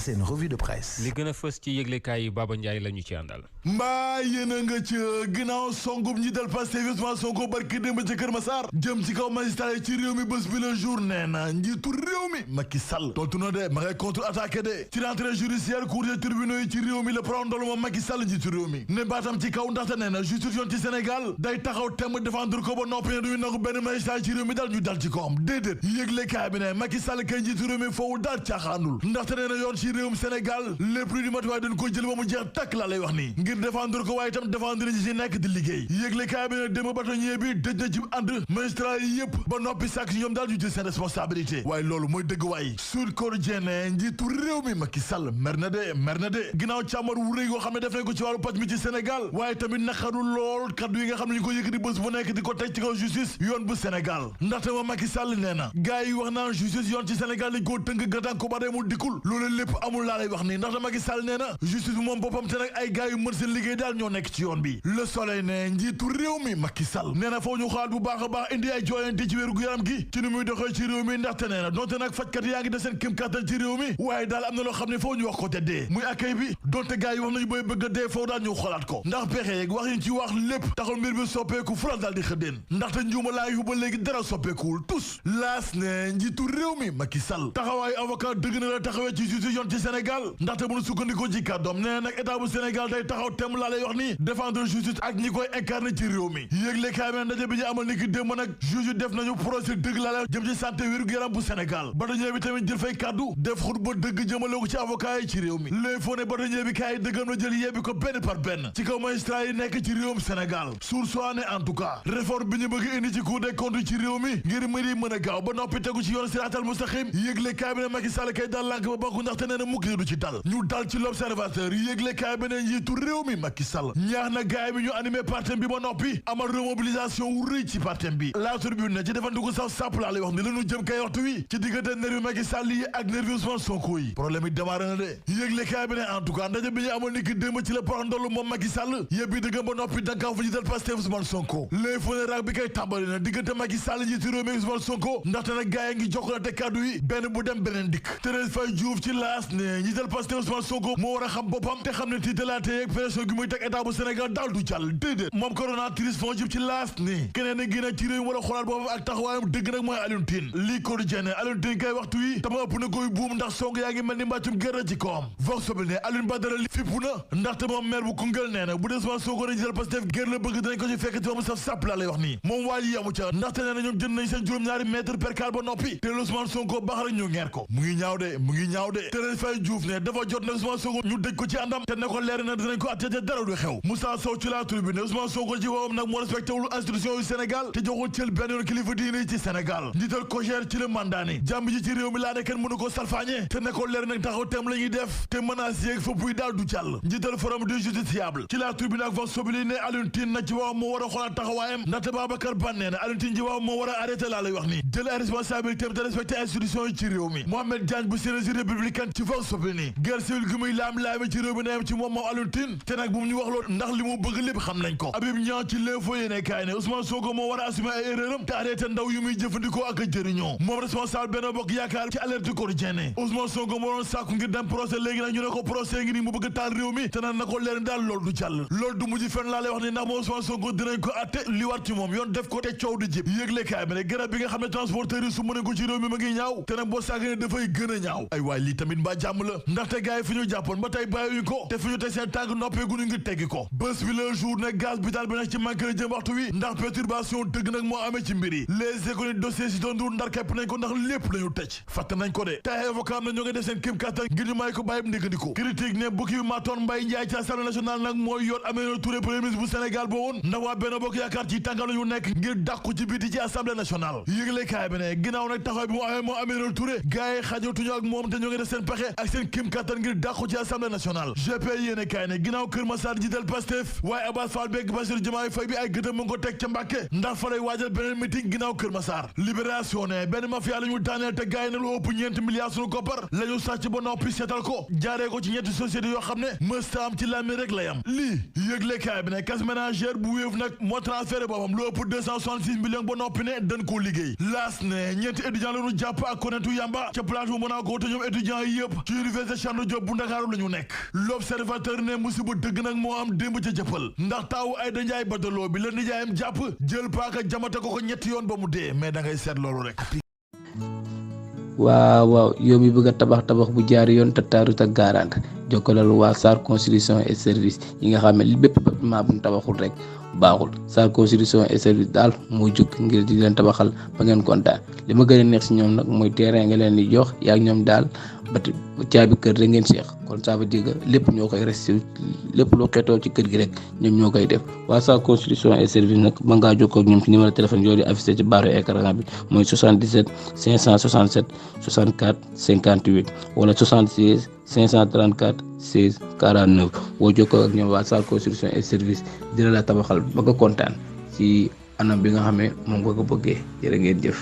seen revue de presse. li gën a fës ci yëglekaay yi Baba Ndiaye la ñu ci àndal. mbaa yéen a nga ci ginnaaw songub ñi dal Pastef Ousmane Sonko barki démb ci Kër Massar jëm ci kaw magistrat yi ci réew mi bés bi le jour nee na njiitu réew mi Macky Sall tontu na de ma ngay contre attaqué de ci rentrée judiciaire cour des tribunaux yi ci réew mi la prondol moom Macky Sall njiitu réew mi ne baatam ci kaw ndaxte nee na justice yoon ci Sénégal day taxaw temm défendre ko ba noppi ne duñu nangu benn magistrat ci réew mi dal ñu dal ci kawam déedéet yëglekaay bi ne Macky Sall kay njiitu réew mi foofu daal caaxaanul ndaxte nee na yoon ci réewum Sénégal lépp lu di matuwaay dañ ko jël ba mu jeex takk laa lay wax nii ngir défendre ko waaye itam défendre ñi ci nekk di liggéey yëglekaay bi ne démb bâtonnier bi dëj na ci ànd magistrat yi yëpp ba noppi sàkk si ñoom daal ñu jël seen responsabilité waaye loolu mooy dëgg waay Sud Quotidien njiitu réew mi Macky Sall mer na de ginnaaw càmmar wu rëy yoo xam ne def nañ ko ci wàllu pàcc mi ci Sénégal waaye tamit naqaru lool kaddu yi nga xam ne ñu ko yëkkati bés bu nekk di ko teg ci kaw justice yoon bu Sénégal ndaxte ma Macky Sall nee na gars yi wax naan justice yoon ci Sénégal dañ koo tënk gàttan ko ba dee mu dikkul loolu lépp amul laa lay wax nii ndaxte Macky Sall nee na justice bi moom boppam te nag ay gars yu mën seen liggéey daal ñoo nekk ci yoon bi Le Soleil ne njiitu réew mi Macky Sall nee na foo ñu xaal bu baax a baax indi ay jooyante ci wéru gu yaram gi ci ni muy doxee ci réew mi ndaxte nee na donte nag fajkat yaa ngi def seen kém kattan ci réew mi waaye daal am na loo xam ne foo ñu wax ko te dee muy accueil bi donte gars yi wax nañu booy bëgg a dee foofu daal ñu xolaat ko ndax pexe yeeg wax yi ci wax lépp taxul mbir bi soppeeku fulal daal di xëddeen ndaxte njuuma laa yu ba léegi dara soppeekuwul tous laas ne njiitu réew mi Macky Sall taxawaayu avocat dëgg na la taxawee ci justice yoon ci Sénégal ndaxte bu nu sukkandikoo ci kàddoom nee nag état bu Sénégal day taxaw tem laa lay wax ni défendre justice ak ñi koy incarné ci réew mi yëgle kaay bi ndaje bi ñu amal ni ki démb nag juge def nañu procès dëgg laa la jëm ci santé wér-gu-yaram bu Sénégal batañee bi tamit jël fay kàddu def xutba dëgg jëmale ko ci avocat yi ci réew mi léegi foo ne batañee bi kaay dëggam na jël yebbi ko benn par benn ci kaw magistrat yi nekk ci réewum Sénégal suur soane en tout cas réforme bi ñu bëgg indi ci cour des comptes ci réew mi ngir mëri mën a gaaw ba noppi tegu ci yoon siraatal mustaqim yëgle kaay bi ne Macky Sall kay dal lànk ba bokk ndaxte nee na mukk du ci dal ñu dal ci l'observateur yëgle kaay bi ne njiitu réew mi Macky Sall ñaax na gaay bi ñu animé partem bi ba noppi amal remobilisation wu rëy ci partem bi la tribune ne ci defandiku sax sàpp laa lay wax ni la ñu jëm kay waxtu wi ci diggante nervi Macky Sall yi ak nervi Ousmane Sonko yi problème yi démarré na de yëgle kaay bi ne en tout cas ndaje bi ñu amal ni ki démb ci la porox ndollu moom Macky Sall yëbbi dëggam ba noppi dankaa fu jiital Pastef Ousmane Sonko les funérailles bi kay tàmbali na diggante Macky Sall ji ci réew mi Ousmane Sonko ndaxte nag gaay ngi jokkalante kàddu yi benn bu dem beneen dikk Thérèse Faye Diouf ci laas ne jiital Pastef Ousmane Sonko moo war a xam boppam te xam ne tiitalaate yeeg pression gi muy teg état bu Sénégal daal du jàll déedéet moom coronatrice fon jib ci laas ni keneen ne gën a ci réew mi war a xoolaat boppam ak taxawaayam dëgg nag mooy Alioune Tine lii Quotidien Alioune Tine kay waxtu yi tama ëpp na koy buum ndax song yaa ngi mel ni mbàccum gerte ci kawam vox sobi ne Alioune Badara li fippu na ndaxte moom maire bu Koungheul nee na bu dee Ousmane Sonko ne jiital Pastef gër la bëgg dinañ ko ci fekk ci moom saf sàpp laa lay wax nii moom waa ji yamu ca ndaxte nee na ñoom jënd nañ seen juróom-ñaari mètre percal ba noppi te Ousmane Sonko baax rek ñu ngeer ko mu ngi ñaaw de Thérèse Faye Diouf ne dafa jot ne Ousmane Sonko ñu dëj ko ci àndam te ne ko leer na dinañ ko atte dara du xew Moussa Sow ci la tribune ne Ousmane Sonko ci woowam nag moo respecté wul institution yu Sénégal te joxul cël benn yoon kilifa diine ci Sénégal njiital COJER ci la mandaani jàmb ji ci réew mi laa ne kenn mënu ko salfaañe te ne ko leer nag taxaw tem la ñuy def te menace yeeg fëpp yi daal du jàll njiital forum du justiciable ci la tribune ak vox sobili ne Alioune Tine nag ci woowam moo war a xoolaat taxawaayam ndaxte Babacar Ban nee na Alioune Tine ci woowam moo war a arrêté laa lay wax ni jël ay responsabilité te respecté institution yi ci réew mi Mohamed Diagne bu synergie républicaine ci vox sobili guerre civile gi muy laam-laame ci réew mi neem ci moom Alioune Tine te nag bu mu ñu wax loolu ndax li mu bëgg lépp xam nañ ko Habib Niang ci l'info yéene kaay ne Ousmane Sonko moo war a assumer ay erreuram te arrêté ndaw yu muy jëfandikoo ak a jëriñoo moom responsable Benno Bokk Yaakaar ci alerte Quotidien ne Ousmane Sonko moo doon sàkku ngir dem procès léegi nag ñu ne ko procès ngi ni mu bëgg taal réew mi te nag na ko leer daal loolu du jàll loolu du mujj fenn laa lay wax ni ndax moom Ousmane Sonko dinañ ko atte li war ci moom yoon def ko te coow di jib yëgle kaay bi ne garab bi nga xam ne transporteurs yi su mëne ko ci réew mi ma ngi ñaaw te nag boo sàggane dafay gën a ñaaw ay waay lii tamit mbaa jàmm la ndaxte gars yi fi ñu jàppoon ba tey bàyyiwuñ ko te fi ñu teg seen tànk noppeeguñu ngir teggi ko bés bi le jour ne gaz bi daal bi nag ci manqué la jëm waxtu wi ndax perturbation dëgg nag moo amee ci mbir yi les économies dossiers si doon ndur ndar kepp nañ ko ndax lépp lañu tëj fatt nañ ko de tey avocat am na ñoo ngi def seen kéem kattan ngir ñu may ko bàyyib ndéggandiko critique ne bukki bi maatoon Mbaye Ndiaye ci Assemblée nationale nag mooy yoon Aminata Touré premier ministre bu Sénégal ba woon ndax waa Benno Bokk Yaakaar ci tànkam la ñu nekk ngir dàqu ci biti ci Assemblée nationale yëgle kaay bi ne ginnaaw nag taxaw bi mu amee moo Aminata Touré gars yi xajatuñu ak moom te ñoo ngi def seen pexe ak seen kéem kattan ngir dàqu ci Assemblée nationale GP yéene kaay ne ginnaaw Kër Massar jiital Pastef waaye Abass Fall beeg Bassirou Diomaye Faye bi ay gëtam mu ngi ko teg ca Mbàkke ndax fa lay waajal beneen meeting ginnaaw Kër Massar libération ne benn mafia la ñu daaneel te gars yi ne lu ëpp ñeenti milliards suñu koppar la ñu sàcc ba noppi seetal ko jaaree ko ci ñetti sociétés yoo xam ne mësta am ci lami rek la yam lii yëgle kaay bi ne caisse ménagère bu Wave nag moo transféré boppam lu ëpp 266 millions ba noppi ne dañ koo liggéey laas ne ñeenti étudiants la ñu jàpp ak konetu yamba ca plage bu Monaco te ñoom étudiants yi yëpp yëpp ci université Cheikh Anta Diop bu Ndakaaru la ñu nekk. L'Observateur ne musiba dëgg nag moo am démb ca jëppal ndax taawu Aïda Ndiaye Badaloo bi la nijaayam jàpp jël paaka jamate ko ñetti yoon ba mu dee mais da ngay seet loolu rek. waaw yow mi bëgg a tabax bu jaar yoon te taaru te garant jokkalal waa SAR construction et service yi nga xam ne li bépp bâtiment bu ñu tabaxul rek baaxul. SAR construction et service daal moo jóg ngir di leen tabaxal ba ngeen kontaan li ma gën a neex si ñoom nag mooy terrain nga leen di jox yaa ak ñoom daal bati caabi kër da ngeen seex kon ça veut dire que lépp ñoo koy resté lépp loo xeetoo ci kër gi rek ñoom ñoo koy def. waa SAR construction et service nag ba ngaa jokkoo ak ñoom ci numéro téléphone yooyu di affiché ci baaru écran bi mooy 77 567 64 58 wala 76 534 16 49 boo jokkoo ak ñoom waa SAR construction et service dina la tabaxal ba nga kontaan ci anam bi nga xamee moom nga ko bëggee jërë ngeen jëf.